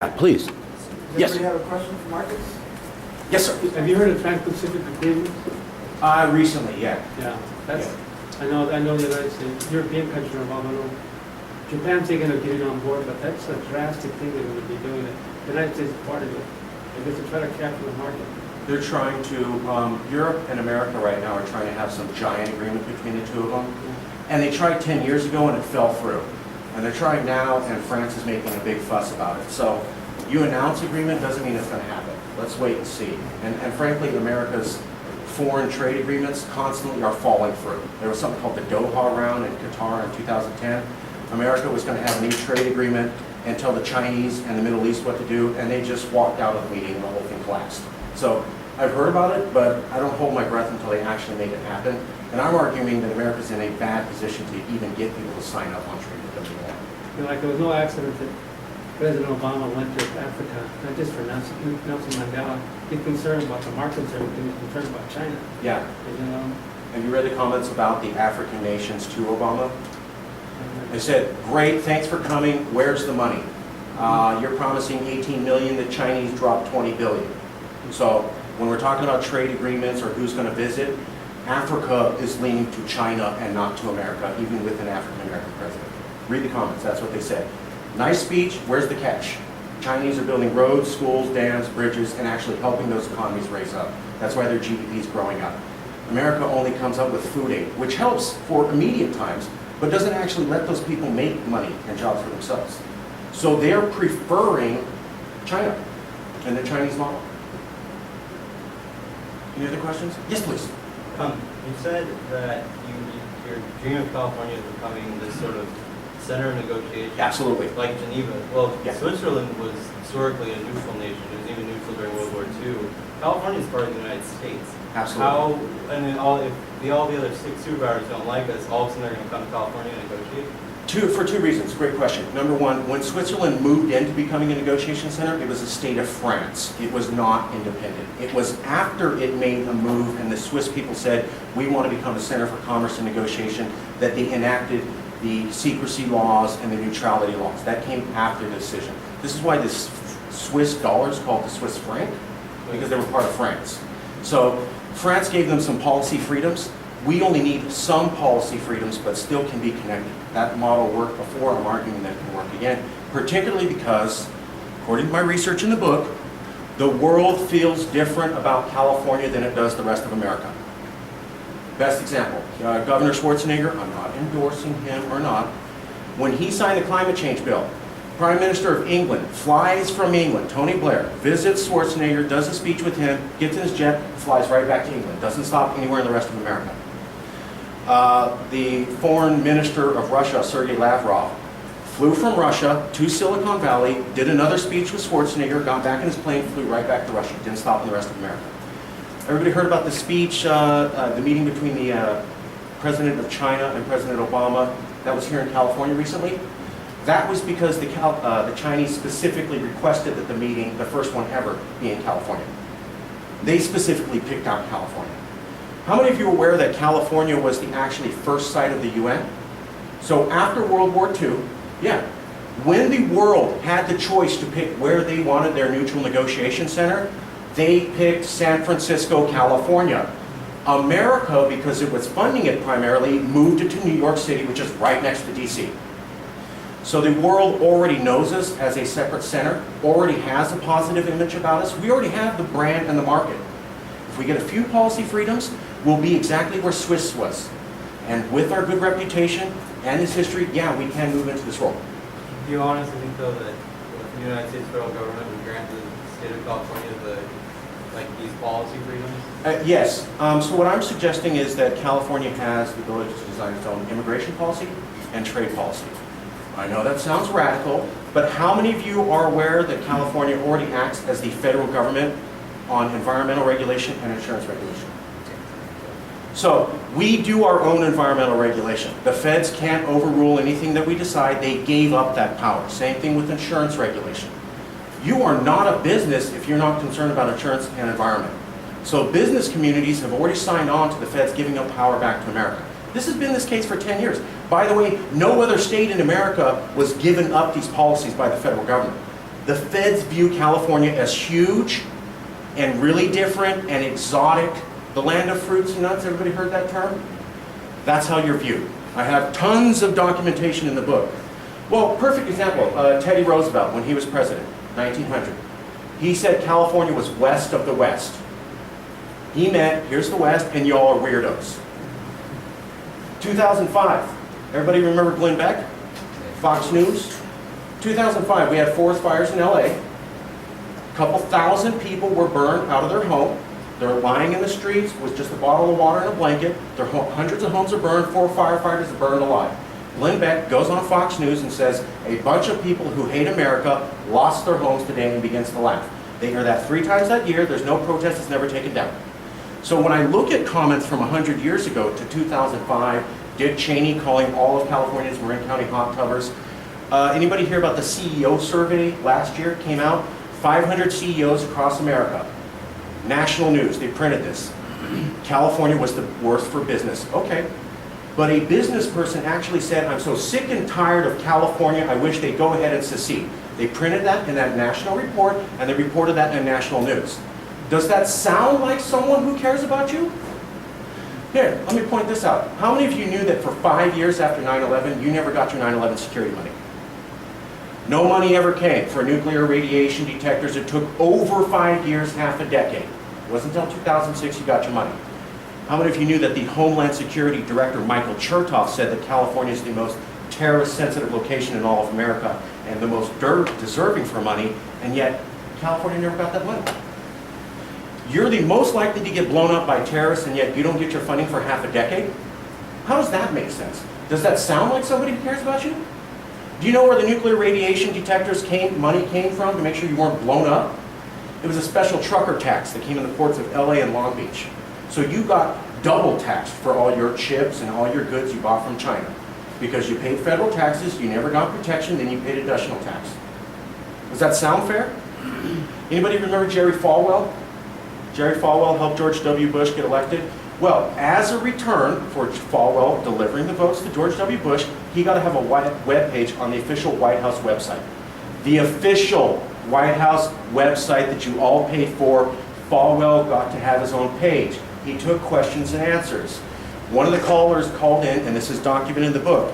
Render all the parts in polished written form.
Please. Does Yes. anybody have a question for Marcus? Yes, sir. Have you heard of Trans-Pacific Agreement? Recently, yeah. Yeah, that's, I know the United States, European countries are involved. I know Japan's thinking of getting on board, but that's a drastic thing they're going to be doing. The United States is part of it. I guess to try to capture the market. They're trying to, Europe and America right now are trying to have some giant agreement between the two of them. And they tried 10 years ago and it fell through. And they're trying now, and France is making a big fuss about it. So you announce agreement doesn't mean it's going to happen. Let's wait and see. And frankly, America's foreign trade agreements constantly are falling through. There was something called the Doha round in Qatar in 2010. America was going to have a new trade agreement and tell the Chinese and the Middle East what to do, and they just walked out of the meeting and the whole thing collapsed. So I've heard about it, but I don't hold my breath until they actually make it happen. And I'm arguing that America's in a bad position to even get people to sign up on trade with them anymore. You know, like it was no accident that President Obama went to Africa, not just for Nelson Mandela. He's concerned about the markets, everything. He's concerned about China. Yeah. You know, Have you read the comments about the African nations to Obama? They said, great, thanks for coming, where's the money? You're promising 18 million, the Chinese dropped 20 billion. So when we're talking about trade agreements or who's going to visit, Africa is leaning to China and not to America, even with an African-American president. Read the comments, that's what they said. Nice speech, where's the catch? Chinese are building roads, schools, dams, bridges, and actually helping those economies raise up. That's why their GDP is growing up. America only comes up with food aid, which helps for immediate times, but doesn't actually let those people make money and jobs for themselves. So they're preferring China and the Chinese model. Any other questions? Yes, please. You said that your dream of California is becoming this sort of center of negotiation. Absolutely. Like Geneva. Well, Yeah. Switzerland was historically a neutral nation. It was even neutral during World War II. California is part of the United States. Absolutely. How, and then all the other six superpowers don't like us, all of a sudden they're going to come to California and negotiate? For two reasons. Great question. Number one, when Switzerland moved into becoming a negotiation center, it was a state of France. It was not independent. It was after it made a move and the Swiss people said, we want to become a center for commerce and negotiation, that they enacted the secrecy laws and the neutrality laws. That came after the decision. This is why this Swiss dollar is called the Swiss franc, because they were part of France. So France gave them some policy freedoms. We only need some policy freedoms, but still can be connected. That model worked before. I'm arguing that it can work again, particularly because, according to my research in the book, the world feels different about California than it does the rest of America. Best example, Governor Schwarzenegger, I'm not endorsing him or not, when he signed the climate change bill, Prime Minister of England flies from England, Tony Blair, visits Schwarzenegger, does a speech with him, gets in his jet, flies right back to England, doesn't stop anywhere in the rest of America. The foreign minister of Russia, Sergei Lavrov, flew from Russia to Silicon Valley, did another speech with Schwarzenegger, got back in his plane, flew right back to Russia, didn't stop in the rest of America. Everybody heard about the speech, the meeting between the President of China and President Obama that was here in California recently? That was because the Chinese specifically requested that the meeting, the first one ever, be in California. They specifically picked out California. How many of you are aware that California was the actually first site of the UN? So after World War II, yeah, when the world had the choice to pick where they wanted their neutral negotiation center, they picked San Francisco, California. America, because it was funding it primarily, moved it to New York City, which is right next to DC. So the world already knows us as a separate center, already has a positive image about us. We already have the brand and the market. If we get a few policy freedoms, we'll be exactly where Swiss was. And with our good reputation and this history, yeah, we can move into this role. Do you honestly think, though, that the United States federal government would grant the state of California these policy freedoms? Yes. So what I'm suggesting is that California has the ability to design its own immigration policy and trade policy. I know that sounds radical, but how many of you are aware that California already acts as the federal government on environmental regulation and insurance regulation? So we do our own environmental regulation. The feds can't overrule anything that we decide. They gave up that power. Same thing with insurance regulation. You are not a business if you're not concerned about insurance and environment. So business communities have already signed on to the feds giving up power back to America. This has been this case for 10 years. By the way, no other state in America was given up these policies by the federal government. The feds view California as huge and really different and exotic. The land of fruits and nuts, everybody heard that term? That's how you're viewed. I have tons of documentation in the book. Well, perfect example, Teddy Roosevelt, when he was president, 1900. He said California was west of the West. He meant, here's the West, and y'all are weirdos. 2005, everybody remember Glenn Beck? Fox News? 2005, we had forest fires in LA. A couple thousand people were burned out of their home. They're lying in the streets with just a bottle of water and a blanket. Hundreds of homes are burned, 4 firefighters are burned alive. Glenn Beck goes on Fox News and says, a bunch of people who hate America lost their homes today, and begins to laugh. They hear that 3 times that year. There's no protest. It's never taken down. So when I look at comments from 100 years ago to 2005, Dick Cheney calling all of California's Marin County hot tubbers. Anybody hear about the CEO survey last year? Came out, 500 CEOs across America. National news, they printed this. California was the worst for business. Okay. But a business person actually said, I'm so sick and tired of California, I wish they'd go ahead and secede. They printed that in that national report, and they reported that in national news. Does that sound like someone who cares about you? Here, let me point this out. How many of you knew that for 5 years after 9/11, you never got your 9/11 security money? No money ever came for nuclear radiation detectors. It took over 5 years, half a decade. It wasn't until 2006 you got your money. How many of you knew that the Homeland Security Director, Michael Chertoff, said that California is the most terrorist-sensitive location in all of America and the most deserving for money, and yet California never got that money? You're the most likely to get blown up by terrorists, and yet you don't get your funding for half a decade? How does that make sense? Does that sound like somebody who cares about you? Do you know where the nuclear radiation detectors money came from to make sure you weren't blown up? It was a special trucker tax that came in the ports of LA and Long Beach. So you got double taxed for all your chips and all your goods you bought from China. Because you paid federal taxes, you never got protection, then you paid additional tax. Does that sound fair? Anybody remember Jerry Falwell? Jerry Falwell helped George W. Bush get elected. Well, as a return for Falwell delivering the votes to George W. Bush, he got to have a web page on the official White House website. The official White House website that you all paid for, Falwell got to have his own page. He took questions and answers. One of the callers called in, and this is documented in the book,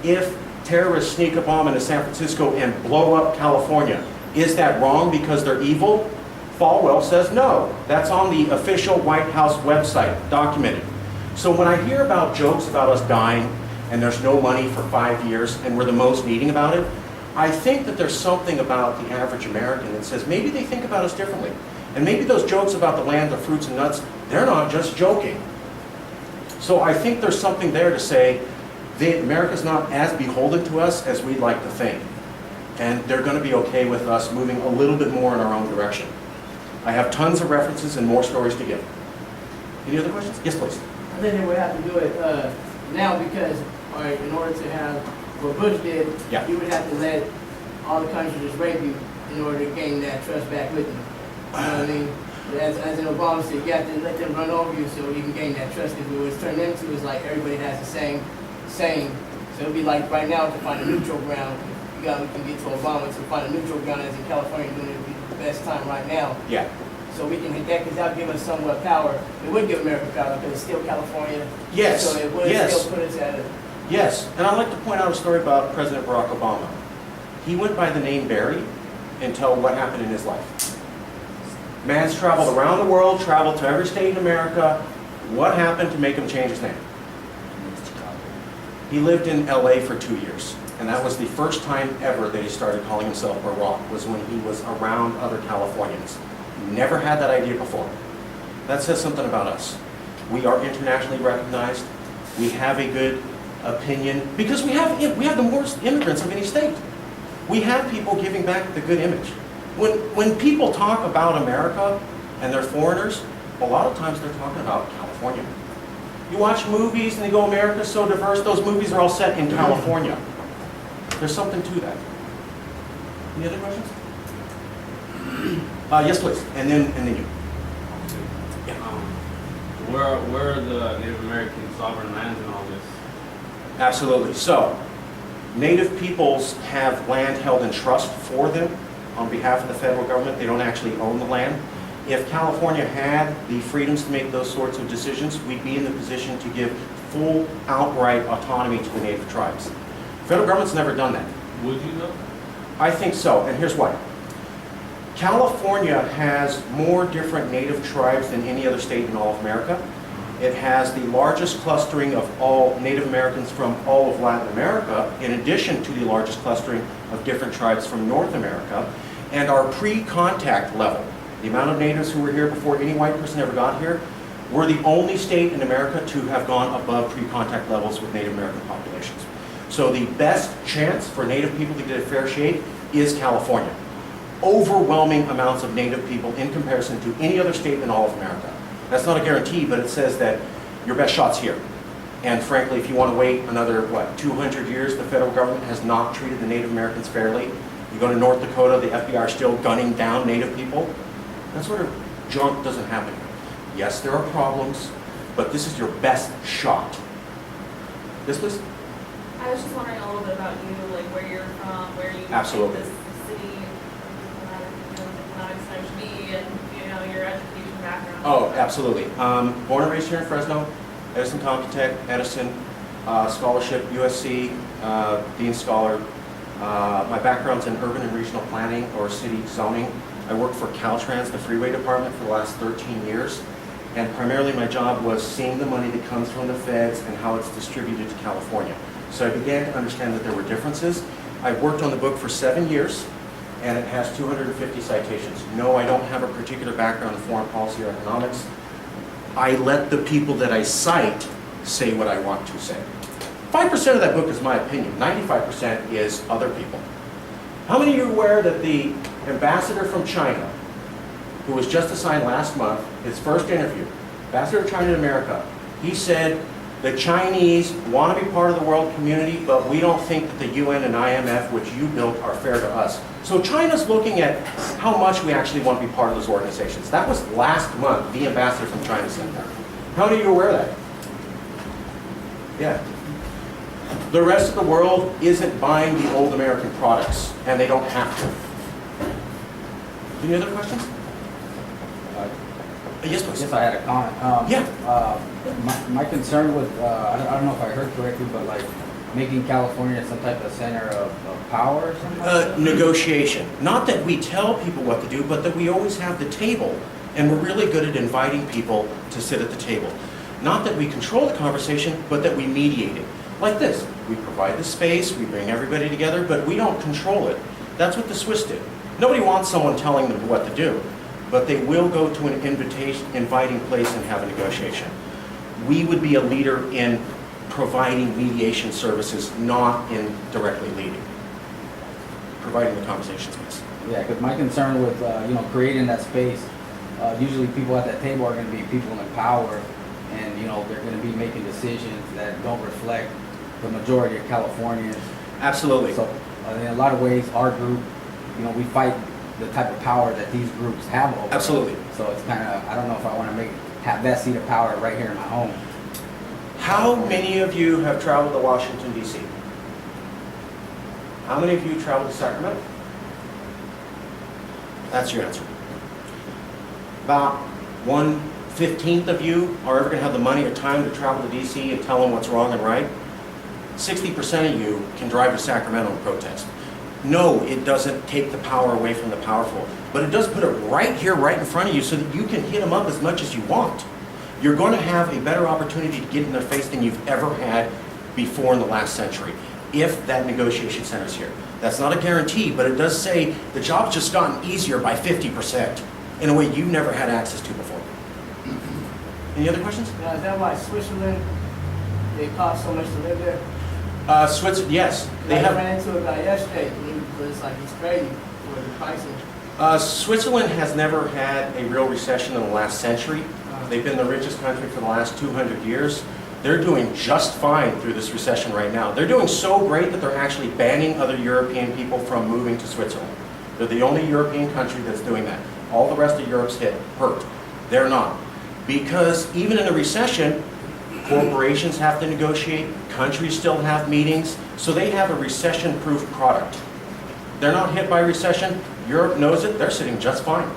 if terrorists sneak a bomb into San Francisco and blow up California, is that wrong because they're evil? Falwell says no. That's on the official White House website, documented. So when I hear about jokes about us dying and there's no money for 5 years and we're the most needing about it, I think that there's something about the average American that says maybe they think about us differently. And maybe those jokes about the land of fruits and nuts, they're not just joking. So I think there's something there to say that America's not as beholden to us as we'd like to think. And they're going to be okay with us moving a little bit more in our own direction. I have tons of references and more stories to give. Any other questions? Yes, please. I think they would have to do it now because, in order to have what Bush did, Yeah. you would have to let all the countries just rape you in order to gain that trust back with you. You know what I mean? As in Obama said, you have to let them run over you so you can gain that trust. Because what it's turned into is like everybody has the same saying. So it'll be like right now to find a neutral ground. We can get to Obama to find a neutral ground, as in California doing it would be the best time right now. Yeah. So we can hit that because that would give us somewhat power. It would give America power because it's still California. Yes. So it would Yes. still put us at a... Yes. And I'd like to point out a story about President Barack Obama. He went by the name Barry until what happened in his life. Man's traveled around the world, traveled to every state in America. What happened to make him change his name? He lived in LA for 2 years. And that was the first time ever that he started calling himself Barack, was when he was around other Californians. Never had that idea before. That says something about us. We are internationally recognized. We have a good opinion because we have the most immigrants of any state. We have people giving back the good image. When people talk about America and they're foreigners, a lot of times they're talking about California. You watch movies and they go, America's so diverse, those movies are all set in California. There's something to that. Any other questions? Yes, please. And then you. Yeah. Where are the Native American sovereign lands in all this? Absolutely. So, Native peoples have land held in trust for them. on behalf of the federal government. They don't actually own the land. If California had the freedoms to make those sorts of decisions, we'd be in the position to give full outright autonomy to the native tribes. Federal government's never done that. Would you though? I think so, and here's why. California has more different native tribes than any other state in all of America. It has the largest clustering of all Native Americans from all of Latin America, in addition to the largest clustering of different tribes from North America. And our pre-contact level, the amount of natives who were here before any white person ever got here, we're the only state in America to have gone above pre-contact levels with Native American populations. So the best chance for Native people to get a fair shake is California. Overwhelming amounts of Native people in comparison to any other state in all of America. That's not a guarantee, but it says that your best shot's here. And frankly, if you want to wait another, 200 years, the federal government has not treated the Native Americans fairly. You go to North Dakota, the FBI are still gunning down Native people. That sort of junk doesn't happen here. Yes, there are problems, but this is your best shot. Yes, please? I was just wondering a little bit about you, like where you're from, where you Absolutely. think this city, diplomatic should be, and your education background. Oh, absolutely. Born and raised here in Fresno, Edison Computech, Edison, scholarship, USC, Dean Scholar. My background's in urban and regional planning or city zoning. I worked for Caltrans, the freeway department, for the last 13 years. And primarily my job was seeing the money that comes from the feds and how it's distributed to California. So I began to understand that there were differences. I worked on the book for 7 years, and it has 250 citations. No, I don't have a particular background in foreign policy or economics. I let the people that I cite say what I want to say. 5% of that book is my opinion. 95% is other people. How many of you are aware that the ambassador from China, who was just assigned last month, his first interview, ambassador of China in America, he said, the Chinese want to be part of the world community, but we don't think that the UN and IMF, which you built, are fair to us. So China's looking at how much we actually want to be part of those organizations. That was last month, the ambassador from China said that. How many of you are aware of that? Yeah. The rest of the world isn't buying the old American products, and they don't have to. Any other questions? Yes, please. Yes, I had a comment. My concern with, I don't know if I heard correctly, but like making California some type of center of power or something like that? Negotiation. Not that we tell people what to do, but that we always have the table, and we're really good at inviting people to sit at the table. Not that we control the conversation, but that we mediate it. Like this, we provide the space, we bring everybody together, but we don't control it. That's what the Swiss did. Nobody wants someone telling them what to do, but they will go to an inviting place and have a negotiation. We would be a leader in providing mediation services, not in directly leading. Providing the conversation space. Yeah, because my concern with creating that space, usually people at that table are going to be people in power, and they're going to be making decisions that don't reflect the majority of Californians. Absolutely. So in a lot of ways, our group, we fight the type of power that these groups have over us. Absolutely. So it's kind of, I don't know if I want to have that seat of power right here in my home. How many of you have traveled to Washington, D.C.? How many of you traveled to Sacramento? That's your answer. About 1/15 of you are ever going to have the money or time to travel to D.C. and tell them what's wrong and right. 60% of you can drive to Sacramento and protest. No, it doesn't take the power away from the powerful, but it does put it right here, right in front of you so that you can hit them up as much as you want. You're going to have a better opportunity to get in their face than you've ever had before in the last century, if that negotiation center's here. That's not a guarantee, but it does say the job's just gotten easier by 50% in a way you've never had access to before. Any other questions? Now, is that why Switzerland, they cost so much to live there? Switzerland, yes. They I have. ran into a guy yesterday, and he was like, it's crazy for the pricing. Switzerland has never had a real recession in the last century. They've been the richest country for the last 200 years. They're doing just fine through this recession right now. They're doing so great that they're actually banning other European people from moving to Switzerland. They're the only European country that's doing that. All the rest of Europe's hurt. They're not. Because even in a recession, corporations have to negotiate, countries still have meetings, so they have a recession-proof product. They're not hit by recession, Europe knows it, they're sitting just fine.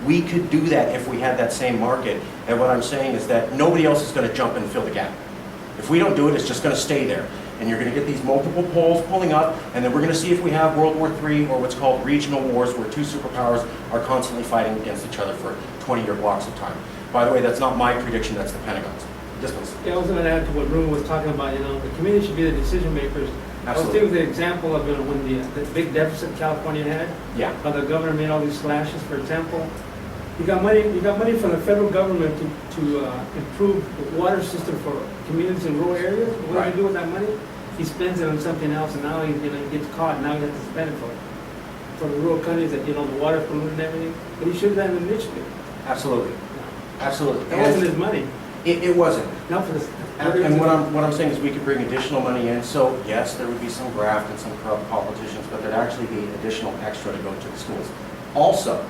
We could do that if we had that same market. And what I'm saying is that nobody else is going to jump in and fill the gap. If we don't do it, it's just going to stay there. And you're going to get these multiple poles pulling up, and then we're going to see if we have World War III or what's called regional wars, where two superpowers are constantly fighting against each other for 20-year blocks of time. By the way, that's not my prediction, that's the Pentagon's. This one's. Yeah, I was going to add to what Ruben was talking about, the community should be the decision makers. I was Absolutely. thinking of the example of when the big deficit California had, Yeah. how the governor made all these slashes, for example. You got money from the federal government to improve the water system for communities in rural areas. What do Right. you do with that money? He spends it on something else, and now he gets caught, and now he has to spend it for the rural countries that, the water polluted and everything. But he should have done it initially. Absolutely. Absolutely. That wasn't his money, It wasn't. not for this. And what I'm saying is we could bring additional money in, so yes, there would be some graft and some corrupt politicians, but there'd actually be additional extra to go to the schools. Also,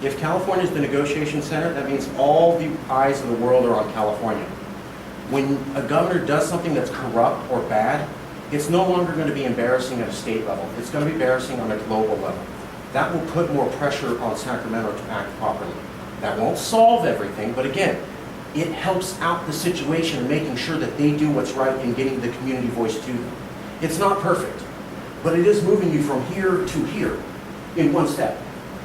if California is the negotiation center, that means all the eyes of the world are on California. When a governor does something that's corrupt or bad, it's no longer going to be embarrassing at a state level. It's going to be embarrassing on a global level. That will put more pressure on Sacramento to act properly. That won't solve everything, but again, it helps out the situation and making sure that they do what's right and getting the community voice to them. It's not perfect, but it is moving you from here to here in one step.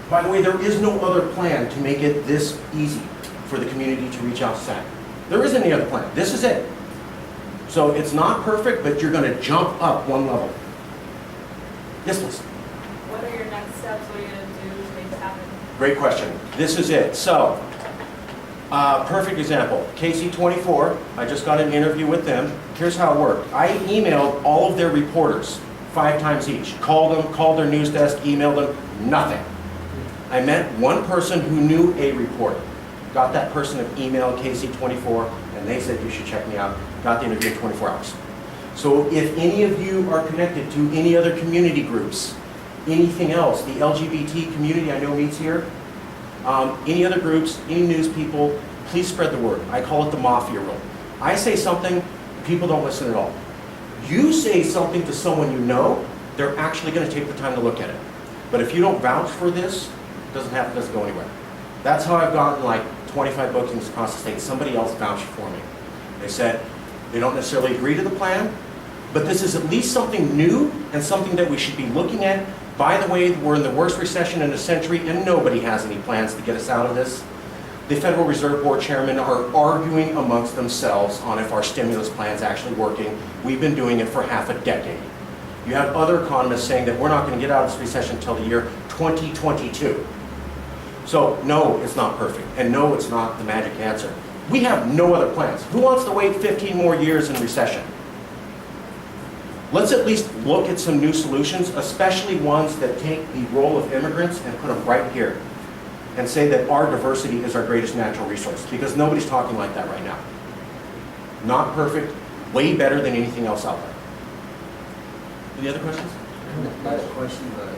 By the way, there is no other plan to make it this easy for the community to reach out to SAC. There isn't any other plan. This is it. So it's not perfect, but you're going to jump up one level. Yes, please. What are your next steps? What are you going to do to make this happen? Great question. This is it. So, perfect example. KC24, I just got an interview with them. Here's how it worked. I emailed all of their reporters 5 times each. Called them, called their news desk, emailed them, nothing. I met one person who knew a reporter. Got that person an email, KC24, and they said, you should check me out. Got the interview in 24 hours. So if any of you are connected to any other community groups, anything else, the LGBT community I know meets here, any other groups, any news people, please spread the word. I call it the mafia rule. I say something, people don't listen at all. You say something to someone you know, they're actually going to take the time to look at it. But if you don't vouch for this, it doesn't go anywhere. That's how I've gotten like 25 bookings across the state. Somebody else vouched for me. They said they don't necessarily agree to the plan, but this is at least something new and something that we should be looking at. By the way, we're in the worst recession in a century and nobody has any plans to get us out of this. The Federal Reserve Board chairmen are arguing amongst themselves on if our stimulus plan is actually working. We've been doing it for half a decade. You have other economists saying that we're not going to get out of this recession until the year 2022. So no, it's not perfect, and no, it's not the magic answer. We have no other plans. Who wants to wait 15 more years in recession? Let's at least look at some new solutions, especially ones that take the role of immigrants and put them right here and say that our diversity is our greatest natural resource, because nobody's talking like that right now. Not perfect, way better than anything else out there. Any other questions? Not a question, but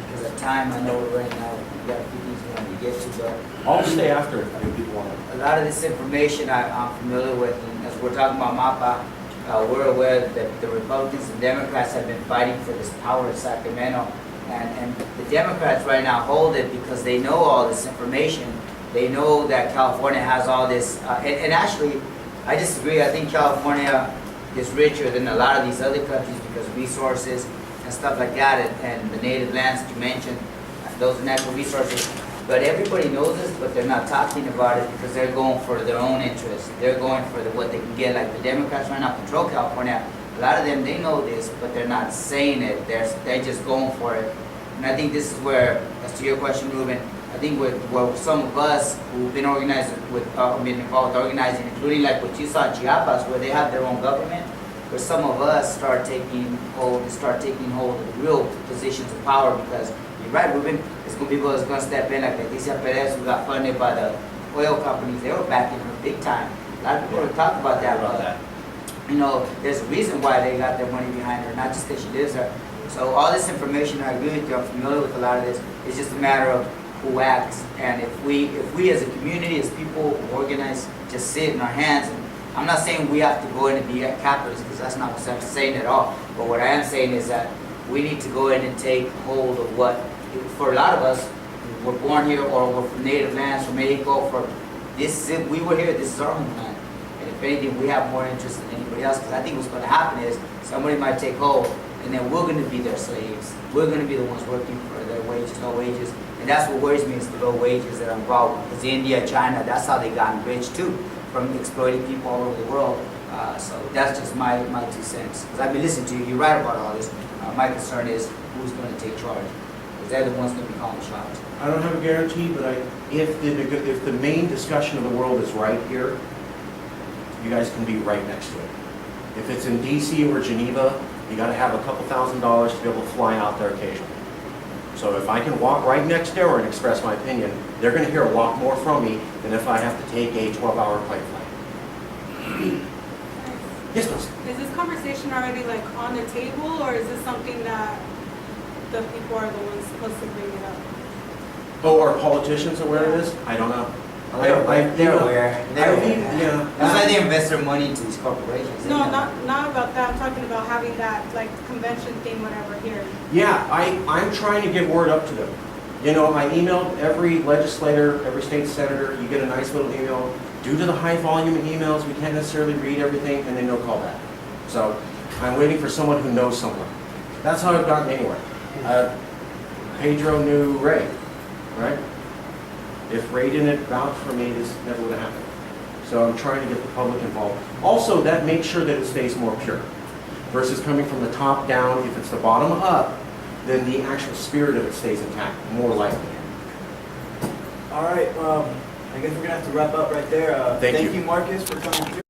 because of time, I know right now we got a few things we want to get to, but I'll stay after if people want to. a lot of this information I'm familiar with, and as we're talking about MAPA, we're aware that the Republicans and Democrats have been fighting for this power in Sacramento, and the Democrats right now hold it because they know all this information. They know that California has all this, and actually, I disagree. I think California is richer than a lot of these other countries because of resources and stuff like that, and the native lands that you mentioned, those natural resources. But everybody knows this, but they're not talking about it because they're going for their own interests. They're going for what they can get. Like the Democrats right now control California. A lot of them, they know this, but they're not saying it. They're just going for it. And I think this is where, as to your question, Ruben, I think with some of us who've been organized been involved with organizing, including like what you saw in Chiapas, where they have their own government, where some of us start taking hold of real positions of power, because you're right, Ruben, there's going to be people that's going to step in, like Leticia Perez, who got funded by the oil companies. They were backing her big time. A lot of people are talking about that, but you know, there's a reason why they got their money behind her, not just because she lives there. So all this information, I agree with you, I'm familiar with a lot of this. It's just a matter of who acts, and if we as a community, as people organize, just sit in our hands. And I'm not saying we have to go in and be capitalists, because that's not what I'm saying at all. But what I am saying is that we need to go in and take hold of what for a lot of us, we're born here or we're from native lands, from Mexico, we were here, this is our homeland. And if anything, we have more interest than anybody else, because I think what's gonna happen is somebody might take hold, and then we're gonna be their slaves. We're gonna be the ones working for their wages, low wages. And that's what worries me, is the low wages that are involved. Because India, China, that's how they gotten rich too, from exploiting people all over the world. So that's just my 2 cents. Because I've been listening to you, you're right about all this. My concern is who's going to take charge. Because they're the ones going to be calling the shots. I don't have a guarantee, but if the main discussion of the world is right here, you guys can be right next to it. If it's in DC or Geneva, you got to have a couple $1,000s to be able to fly out there occasionally. So if I can walk right next door and express my opinion, they're going to hear a lot more from me than if I have to take a 12-hour plane flight. Yes, please. Is this conversation already like on the table, or is this something that the people are the ones supposed to bring it up? Oh, are politicians aware of this? I don't know. They're aware. They're aware. Yeah. That's why they invest their money into these corporations. No, not about that. I'm talking about having that like convention thing, whatever, here. Yeah, I'm trying to get word up to them. You know, I emailed every legislator, every state senator. You get a nice little email. Due to the high volume of emails, we can't necessarily read everything, and then no callback. So I'm waiting for someone who knows someone. That's how I've gotten anywhere. Pedro knew Ray, right? If Ray didn't vouch for me, this never would have happened. So I'm trying to get the public involved. Also, that makes sure that it stays more pure versus coming from the top down. If it's the bottom up, then the actual spirit of it stays intact, more likely. All right, I guess we're gonna have to wrap up right there. Thank you. Thank you, Marcus, for coming through.